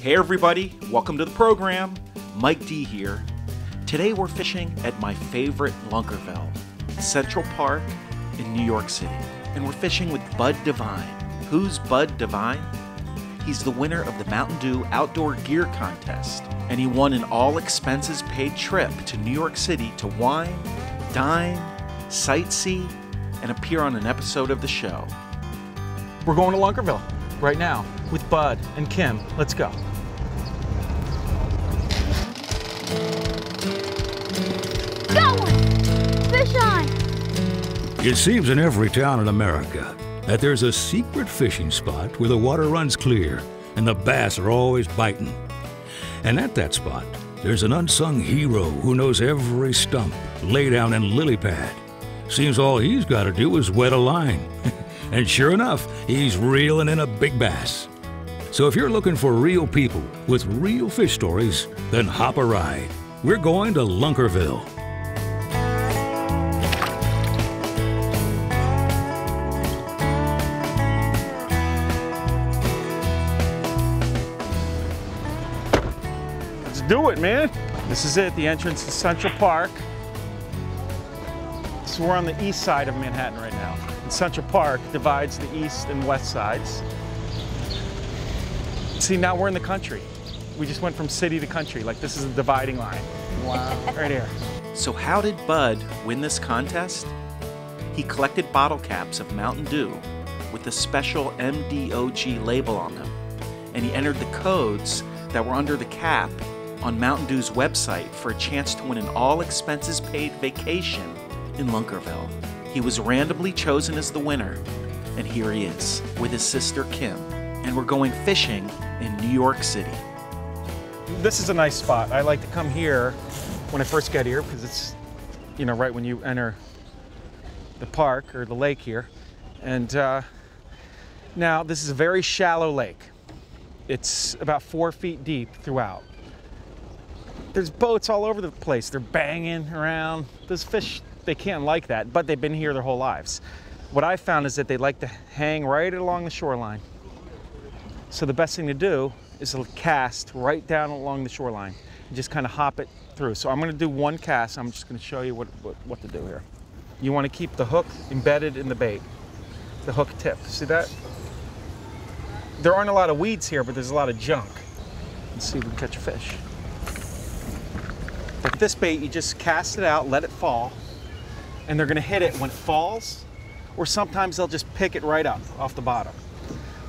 Hey everybody, welcome to the program. Mike D here. Today we're fishing at my favorite Lunkerville, Central Park in New York City. And we're fishing with Bud Devine. Who's Bud Devine? He's the winner of the Mountain Dew Outdoor Gear Contest. And he won an all-expenses-paid trip to New York City to wine, dine, sightsee, and appear on an episode of the show. We're going to Lunkerville right now with Bud and Kim. Let's go. Fish on! It seems in every town in America that there's a secret fishing spot where the water runs clear and the bass are always biting. And at that spot, there's an unsung hero who knows every stump, laydown, and lily pad. Seems all he's got to do is wet a line. And sure enough, he's reeling in a big bass. So if you're looking for real people with real fish stories, then hop a ride. We're going to Lunkerville. Let's do it, man. This is it, the entrance to Central Park. So we're on the east side of Manhattan right now. And Central Park divides the east and west sides. See, now we're in the country. We just went from city to country. Like, this is a dividing line. Wow. Right here. So how did Bud win this contest? He collected bottle caps of Mountain Dew with the special MDOG label on them, and he entered the codes that were under the cap on Mountain Dew's website for a chance to win an all-expenses-paid vacation in Lunkerville. He was randomly chosen as the winner, and here he is with his sister Kim, and we're going fishing in New York City. This is a nice spot. I like to come here when I first get here because it's, you know, right when you enter the park or the lake here. And now this is a very shallow lake. It's about 4 feet deep throughout. There's boats all over the place. They're banging around. Those fish, they can't like that, but they've been here their whole lives. What I found is that they like to hang right along the shoreline. So the best thing to do is to cast right down along the shoreline and just kind of hop it through. So I'm going to do one cast. I'm just going to show you what to do here. You want to keep the hook embedded in the bait, the hook tip. See that? There aren't a lot of weeds here, but there's a lot of junk. Let's see if we can catch a fish. With this bait, you just cast it out, let it fall, and they're going to hit it when it falls, or sometimes they'll just pick it right up off the bottom.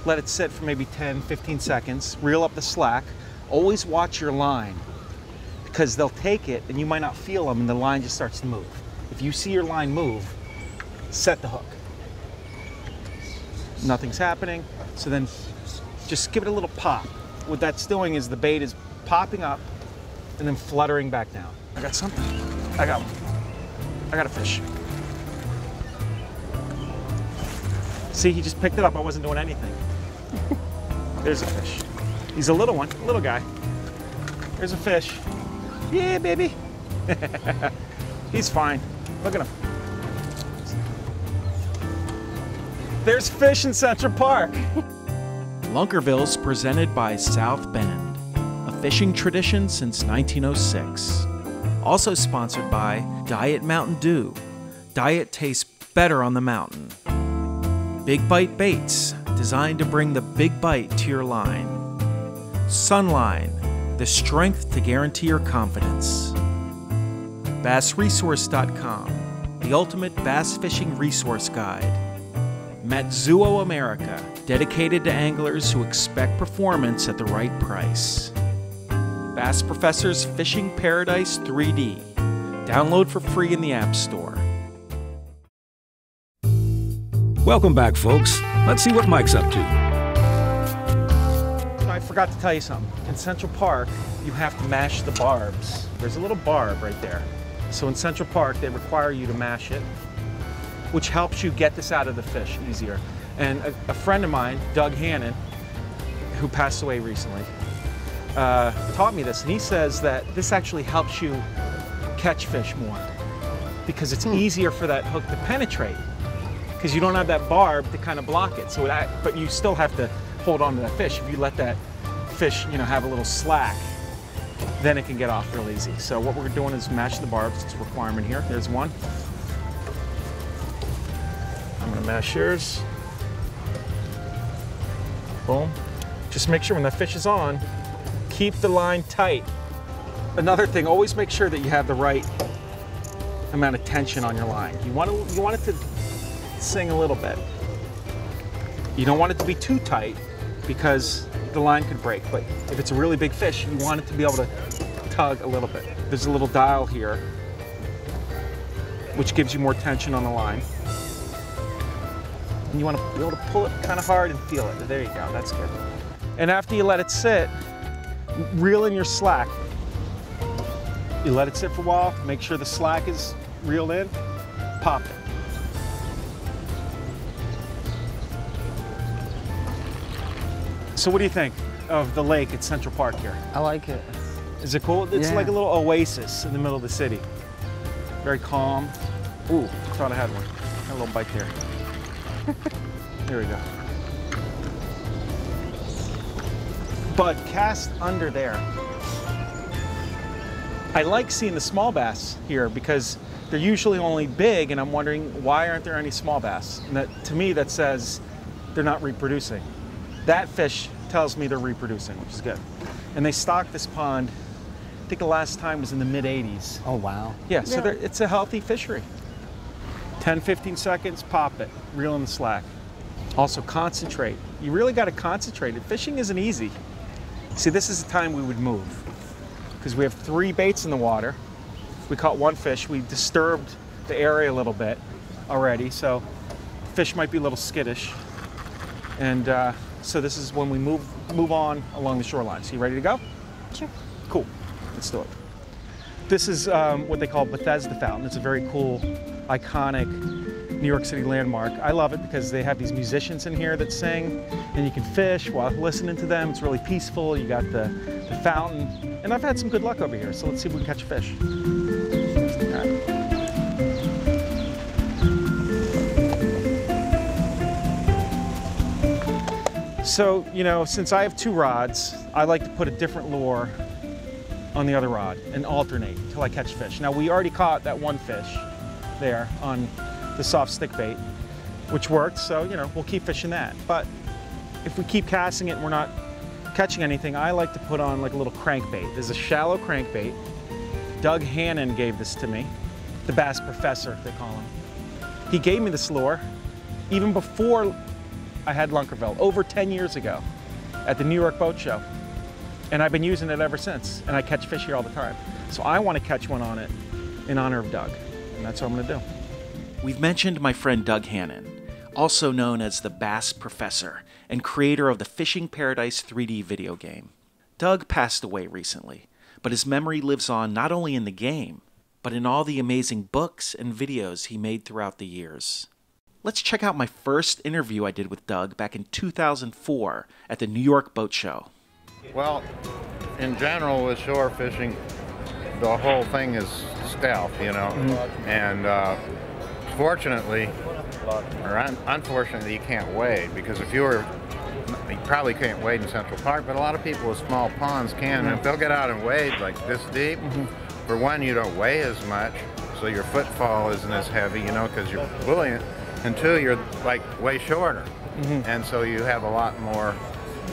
Let it sit for maybe 10, 15 seconds, reel up the slack. Always watch your line because they'll take it and you might not feel them and the line just starts to move. If you see your line move, set the hook. Nothing's happening, so then just give it a little pop. What that's doing is the bait is popping up and then fluttering back down. I got something. I got one. I got a fish. See, he just picked it up. I wasn't doing anything. There's a fish. He's a little one, a little guy. There's a fish. Yeah, baby. He's fine. Look at him. There's fish in Central Park. Lunkerville's presented by South Bend, a fishing tradition since 1906. Also sponsored by Diet Mountain Dew. Diet tastes better on the mountain. Big Bite Baits, designed to bring the big bite to your line. Sunline, the strength to guarantee your confidence. BassResource.com, the ultimate bass fishing resource guide. Matsuo America, dedicated to anglers who expect performance at the right price. Bass Professor's Fishing Paradise 3D. Download for free in the App Store. Welcome back, folks. Let's see what Mike's up to. I forgot to tell you something. In Central Park, you have to mash the barbs. There's a little barb right there. So in Central Park, they require you to mash it, which helps you get this out of the fish easier. And a friend of mine, Doug Hannon, who passed away recently, taught me this, and he says that this actually helps you catch fish more because it's easier for that hook to penetrate because you don't have that barb to kind of block it. So but you still have to hold on to that fish. If you let that fish, you know, have a little slack, then it can get off real easy. So what we're doing is match the barbs. It's a requirement here. There's one. I'm gonna mash yours. Boom. Just make sure when the fish is on, keep the line tight. Another thing, always make sure that you have the right amount of tension on your line. You want it to sing a little bit. You don't want it to be too tight because the line could break. But if it's a really big fish, you want it to be able to tug a little bit. There's a little dial here, which gives you more tension on the line. And you want to be able to pull it kind of hard and feel it. There you go, that's good. And after you let it sit, reel in your slack. You let it sit for a while, make sure the slack is reeled in, pop it. So what do you think of the lake at Central Park here? I like it. Is it cool? It's like a little oasis in the middle of the city. Very calm. Ooh, thought I had one. Got a little bite there. Here we go. But cast under there. I like seeing the small bass here because they're usually only big, and I'm wondering why aren't there any small bass? And that, to me, that says they're not reproducing. That fish tells me they're reproducing, which is good. And they stocked this pond, I think the last time was in the mid-'80s. Oh, wow. Yeah, so it's a healthy fishery. 10, 15 seconds, pop it, reel in the slack. Also concentrate. You really got to concentrate. Fishing isn't easy. See, this is the time we would move because we have 3 baits in the water. We caught 1 fish. We disturbed the area a little bit already, so fish might be a little skittish. And so this is when we move on along the shoreline. So you ready to go? Sure. Cool. Let's do it. This is what they call Bethesda Fountain. It's a very cool, iconic New York City landmark. I love it because they have these musicians in here that sing, and you can fish while listening to them. It's really peaceful. You got the fountain, and I've had some good luck over here. So let's see if we can catch a fish. All right. So, you know, since I have 2 rods, I like to put a different lure on the other rod and alternate until I catch fish. Now, we already caught that 1 fish there on the soft stick bait, which worked, so, you know, we'll keep fishing that. But if we keep casting it and we're not catching anything, I like to put on like a little crankbait. There's a shallow crankbait. Doug Hannon gave this to me, the Bass Professor, they call him. He gave me this lure even before I had Lunkerville, over 10 years ago at the New York Boat Show. And I've been using it ever since, and I catch fish here all the time. So I want to catch one on it in honor of Doug, and that's what I'm going to do. We've mentioned my friend Doug Hannon, also known as the Bass Professor and creator of the Fishing Paradise 3D video game. Doug passed away recently, but his memory lives on not only in the game, but in all the amazing books and videos he made throughout the years. Let's check out my first interview I did with Doug back in 2004 at the New York Boat Show. Well, in general with shore fishing, the whole thing is stealth, you know, and fortunately, or unfortunately, you can't wade, because if you probably can't wade in Central Park, but a lot of people with small ponds can, and if they'll get out and wade like this deep, for one, you don't weigh as much, so your footfall isn't as heavy, you know, because you're buoyant, and 2, you're like way shorter, and so you have a lot more,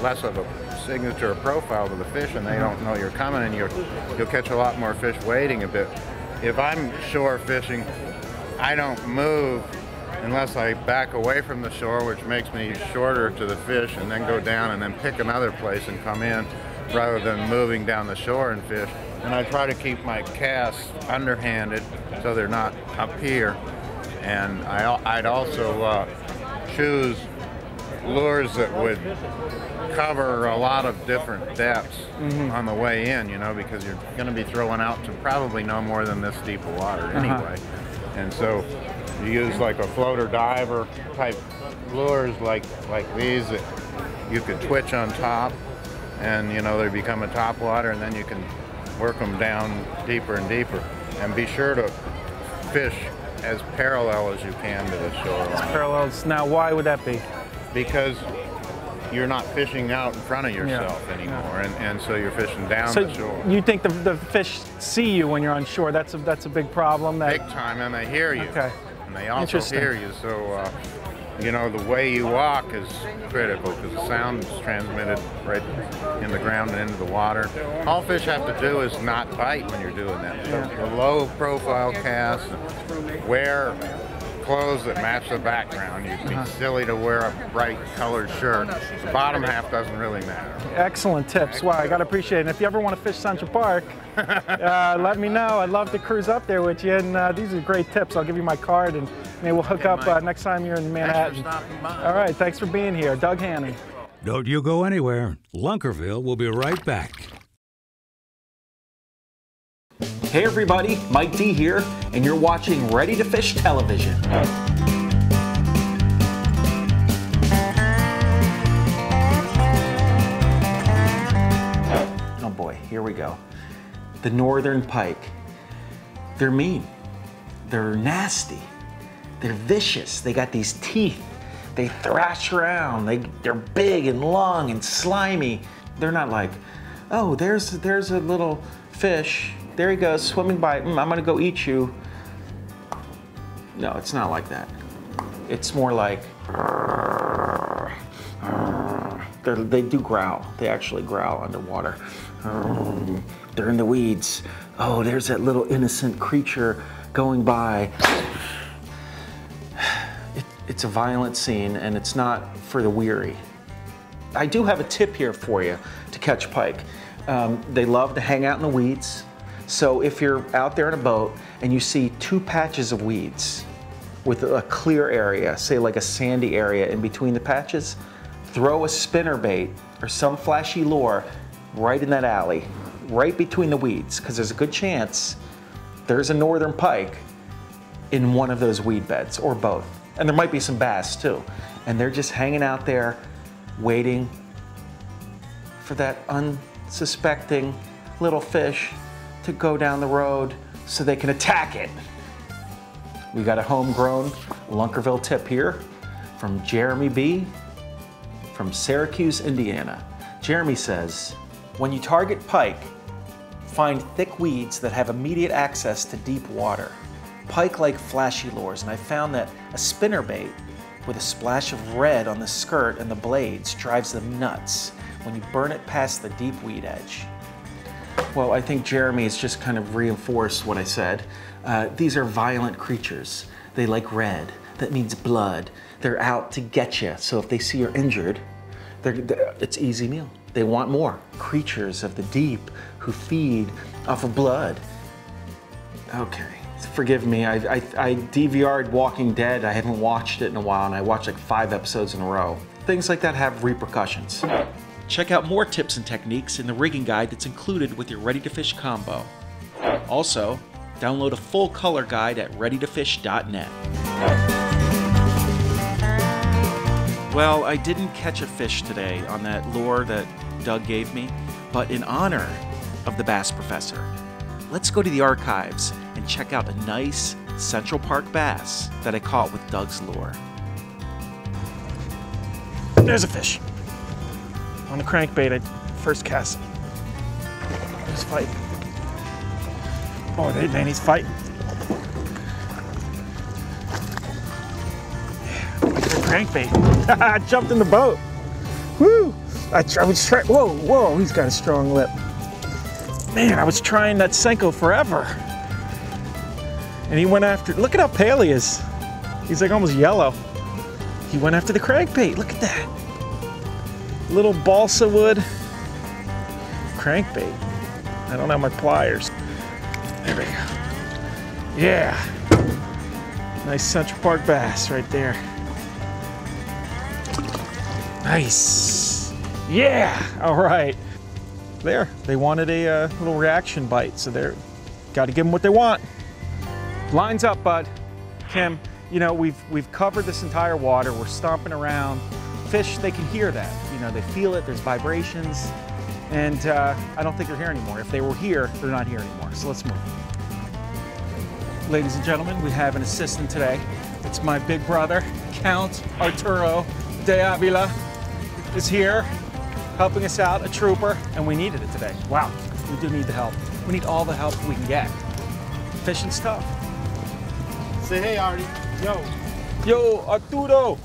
less of a signature profile to the fish, and they don't know you're coming, and you'll catch a lot more fish wading a bit. If I'm shore fishing, I don't move unless I back away from the shore, which makes me shorter to the fish, and then go down and then pick another place and come in, rather than moving down the shore and fish. And I try to keep my casts underhanded so they're not up here. And I'd also choose lures that would cover a lot of different depths on the way in, you know, because you're going to be throwing out to probably no more than this deep of water anyway. And so you use like a floater diver type lures like these that you could twitch on top, and you know they become a topwater, and then you can work them down deeper and deeper. And be sure to fish as parallel as you can to the shoreline. Parallels. Now, why would that be? Because you're not fishing out in front of yourself anymore, and so you're fishing down the shore. You think the fish see you when you're on shore? That's a big problem. Big time, and they hear you. Okay. And they also hear you, so you know, the way you walk is critical because the sound is transmitted right in the ground and into the water. All fish have to do is not bite when you're doing that. So the low profile cast, wear clothes that match the background. You'd be silly to wear a bright colored shirt. The bottom half doesn't really matter. Excellent tips. Wow, I gotta appreciate it. And if you ever want to fish Central Park, let me know. I'd love to cruise up there with you. And these are great tips. I'll give you my card and maybe we'll hook up next time you're in Manhattan. All right, thanks for being here. Doug Hannon. Don't you go anywhere. Lunkerville will be right back. Hey everybody, Mike D here, and you're watching Ready to Fish Television. Oh boy, here we go. The northern pike. They're mean. They're nasty. They're vicious. They got these teeth. They thrash around. They're big and long and slimy. They're not like, oh, there's a little fish. There he goes, swimming by. I'm gonna go eat you. No, it's not like that. It's more like, they do growl. They actually growl underwater. They're in the weeds. Oh, there's that little innocent creature going by. It's a violent scene, and it's not for the weary. I do have a tip here for you to catch pike. They love to hang out in the weeds. So if you're out there in a boat and you see two patches of weeds with a clear area, say like a sandy area in between the patches, throw a spinnerbait or some flashy lure right in that alley, right between the weeds, because there's a good chance there's a northern pike in one of those weed beds, or both. And there might be some bass too. And they're just hanging out there waiting for that unsuspecting little fish to go down the road so they can attack it. We got a homegrown Lunkerville tip here from Jeremy B. from Syracuse, Indiana. Jeremy says, when you target pike, find thick weeds that have immediate access to deep water. Pike like flashy lures, and I found that a spinnerbait with a splash of red on the skirt and the blades drives them nuts when you burn it past the deep weed edge. Well, I think Jeremy has just kind of reinforced what I said. These are violent creatures. They like red. That means blood. They're out to get you. So if they see you're injured, it's easy meal. They want more. Creatures of the deep who feed off of blood. Okay, forgive me. I DVR'd Walking Dead. I haven't watched it in a while, and I watched like 5 episodes in a row. Things like that have repercussions. Check out more tips and techniques in the rigging guide that's included with your Ready to Fish combo. Also, download a full color guide at readytofish.net. Well, I didn't catch a fish today on that lure that Doug gave me, but in honor of the Bass Professor, let's go to the archives and check out a nice Central Park bass that I caught with Doug's lure. There's a fish. On the crankbait, I first cast. He's fighting. Oh, man, he's fighting. Yeah, crankbait. I jumped in the boat. Woo! I was trying. Whoa! He's got a strong lip. Man, I was trying that Senko forever, and he went after. Look at how pale he is. He's like almost yellow. He went after the crankbait. Look at that. Little balsa wood crankbait. I don't have my pliers. There we go. Yeah. Nice Central Park bass right there. Nice. Yeah. All right. There. They wanted a little reaction bite, so they're got to give them what they want. Lines up, bud. Kim, you know, we've covered this entire water. We're stomping around. Fish, they can hear that. You know, they feel it, there's vibrations, and I don't think they're here anymore. If they were here, they're not here anymore, so let's move. Ladies and gentlemen, we have an assistant today. It's my big brother, Count Arturo de Avila. is here helping us out, a trooper, and we needed it today. Wow, we do need the help. We need all the help we can get. Fishing's tough. Say hey, Artie. Yo, Arturo!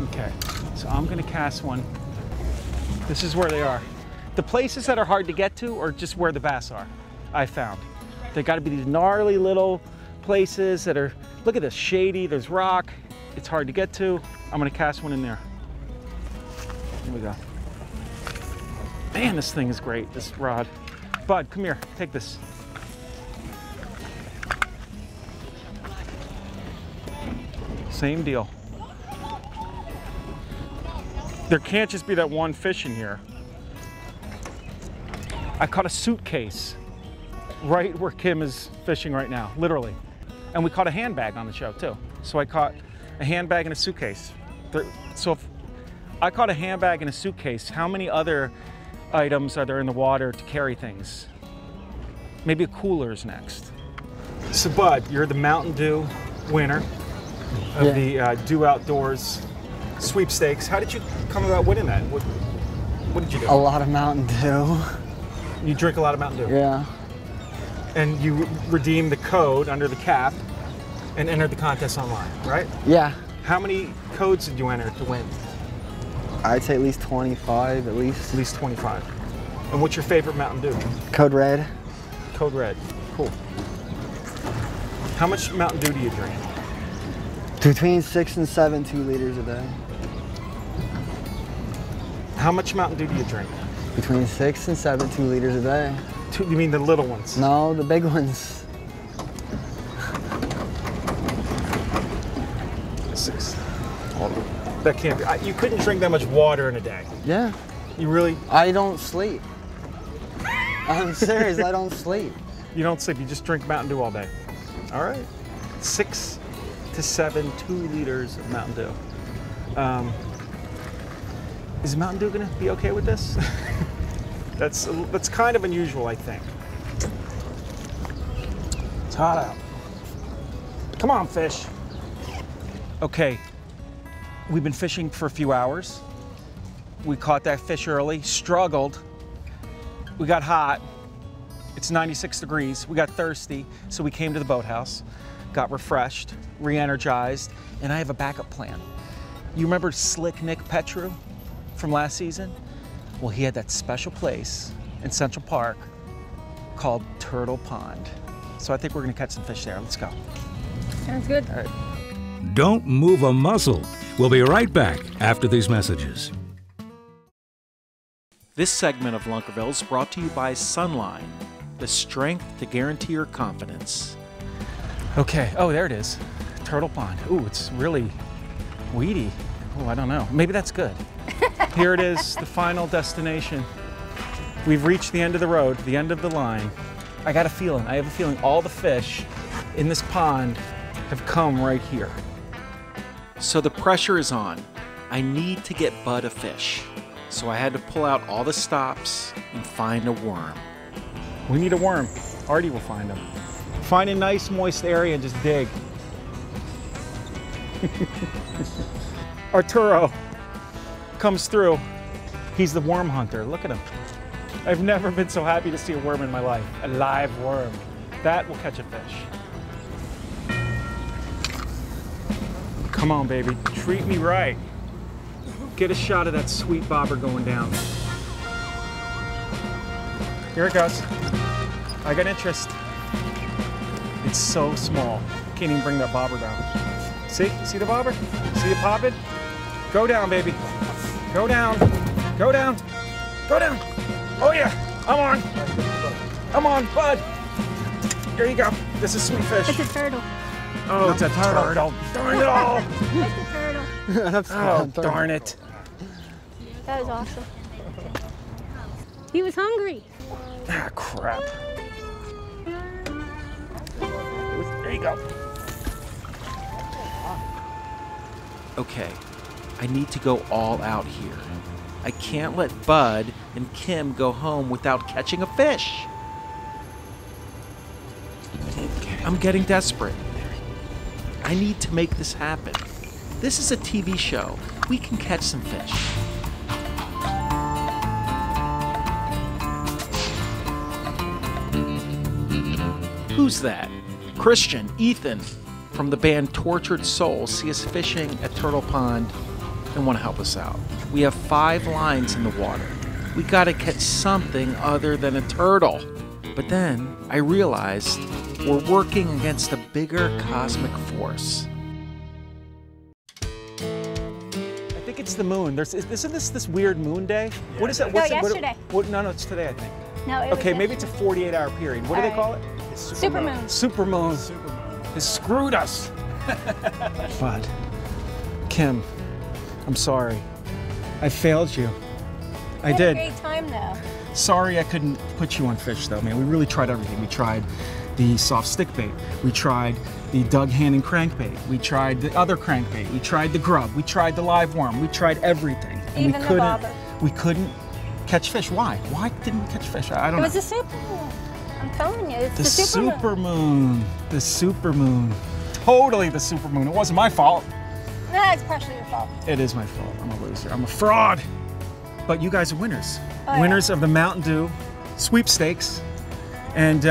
Okay, so I'm gonna cast one. This is where they are. The places that are hard to get to are just where the bass are, I found. They gotta be these gnarly little places that are, look at this, shady, there's rock. It's hard to get to. I'm gonna cast one in there. Here we go. Man, this thing is great, this rod. Bud, come here, take this. Same deal. There can't just be that one fish in here. I caught a suitcase right where Kim is fishing right now, literally. And we caught a handbag on the show too. So I caught a handbag and a suitcase. So if I caught a handbag and a suitcase, how many other items are there in the water to carry things? Maybe a cooler's next. So Bud, you're the Mountain Dew winner of the Do Outdoors Sweepstakes. How did you come about winning that? What did you do? A lot of Mountain Dew. You drink a lot of Mountain Dew? Yeah. And you redeemed the code under the cap and entered the contest online, right? Yeah. How many codes did you enter to win? I'd say at least 25, at least. At least 25. And what's your favorite Mountain Dew? Code Red. Code Red. Cool. How much Mountain Dew do you drink? Between 6 and 7 2 liters a day. How much Mountain Dew do you drink? Between 6 and 7 2 liters a day. You mean the little ones? No, the big ones. 6. That can't be. You couldn't drink that much water in a day. Yeah. You really? I don't sleep. I'm serious, I don't sleep. You don't sleep, you just drink Mountain Dew all day. All right. 6 to 7 2 liters of Mountain Dew. Is Mountain Dew gonna be okay with this? That's kind of unusual, I think. It's hot out. Come on, fish. Okay, we've been fishing for a few hours. We caught that fish early, struggled. We got hot. It's 96 degrees. We got thirsty, so we came to the boathouse, got refreshed, re-energized, and I have a backup plan. You remember Slick Nick Petru from last season? Well, he had that special place in Central Park called Turtle Pond. So I think we're gonna catch some fish there. Let's go. Sounds good. All right. Don't move a muscle. We'll be right back after these messages. This segment of Lunkerville is brought to you by Sunline, the strength to guarantee your confidence. Okay, oh, there it is. Turtle Pond. Ooh, it's really weedy. Oh, I don't know. Maybe that's good. Here it is, the final destination. We've reached the end of the road, the end of the line. I have a feeling all the fish in this pond have come right here. So the pressure is on. I need to get Bud a fish. So I had to pull out all the stops and find a worm. We need a worm. Artie will find them. Find a nice moist area and just dig. Arturo comes through. He's the worm hunter. Look at him. I've never been so happy to see a worm in my life. A live worm. That will catch a fish. Come on, baby. Treat me right. Get a shot of that sweet bobber going down. Here it goes. I got interest. It's so small. Can't even bring that bobber down. See? See the bobber? See it popping? Go down, baby. Go down. Go down. Go down. Oh yeah, I'm on. I'm on, Bud. Here you go. This is sweet fish. It's a turtle. Oh, it's a turtle. Darn it all. It's a turtle. Oh, darn it. That was awesome. He was hungry. Ah, crap. There you go. Okay, I need to go all out here. I can't let Bud and Kim go home without catching a fish. I'm getting desperate. I need to make this happen. This is a TV show. We can catch some fish. Who's that? Christian, Ethan, from the band Tortured Souls, see us fishing at Turtle Pond and want to help us out. We have 5 lines in the water. We gotta catch something other than a turtle. But then I realized we're working against a bigger cosmic force. I think it's the moon. Isn't this weird moon day? Yeah. What is that? No, What's yesterday. No, it's today, I think. No, it was Okay, maybe it's a yesterday. 48-hour period. What do they call it? Supermoon. Supermoon. It screwed us. But, Kim, I'm sorry. I failed you. I did. Had a great time though. Sorry I couldn't put you on fish though, man. We really tried everything. We tried the soft stick bait. We tried the Doug Hannon crankbait. We tried the other crankbait. We tried the grub. We tried the live worm. We tried everything. And Even the bobber. we couldn't catch fish. Why? Why didn't we catch fish? I don't know. It was the supermoon. I'm telling you, it's The the supermoon. The supermoon. Totally the supermoon. It wasn't my fault. No, it's partially your fault. It is my fault. I'm a loser. I'm a fraud. But you guys are winners. Oh, Winners of the Mountain Dew Sweepstakes. And,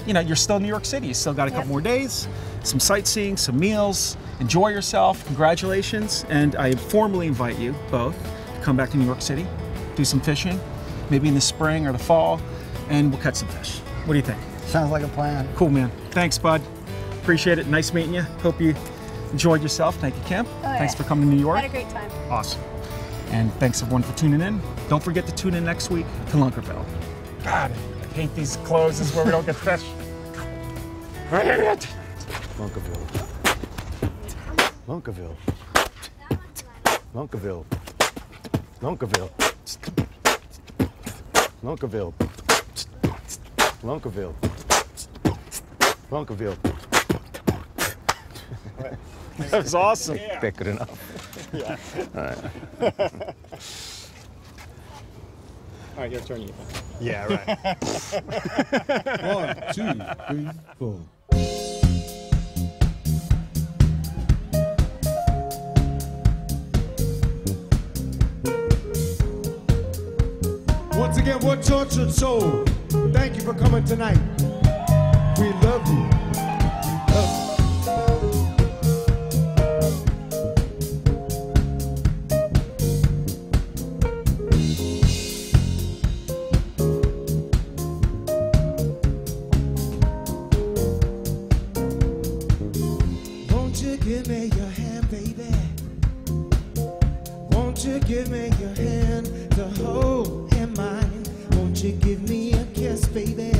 you know, you're still in New York City. You still got a couple more days, some sightseeing, some meals. Enjoy yourself. Congratulations. And I formally invite you both to come back to New York City, do some fishing, maybe in the spring or the fall, and we'll catch some fish. What do you think? Sounds like a plan. Cool, man. Thanks, bud. Appreciate it. Nice meeting you. Hope you enjoyed yourself. Thank you, Kim. Oh, yeah. Thanks for coming to New York. Had a great time. Awesome. And thanks everyone for tuning in. Don't forget to tune in next week to Lunkerville. God, I hate these closes where we don't get fish. I hate it. Lunkerville. Lunkerville. Lunkerville. Lunkerville. Lunkerville. Lunkerville. Lunkerville. That was awesome. That good enough. Yeah. All right. All right, your turn. Yeah, right. 1, 2, 3, 4. Once again, we're Tortured Soul. Thank you for coming tonight. We love you. Love you. Won't you give me your hand, baby? Won't you give me your hand to hold in mine? Won't you give me a kiss, baby?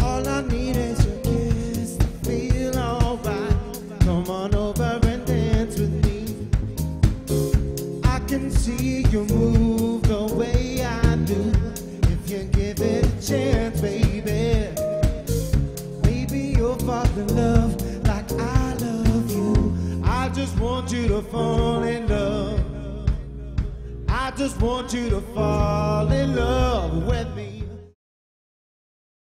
All I need is your kiss to feel alright. Come on over and dance with me. I can see you move the way I do. If you give it a chance, baby, maybe you'll fall in love like I love you. I just want you to fall in love. I just want you to fall in love with me.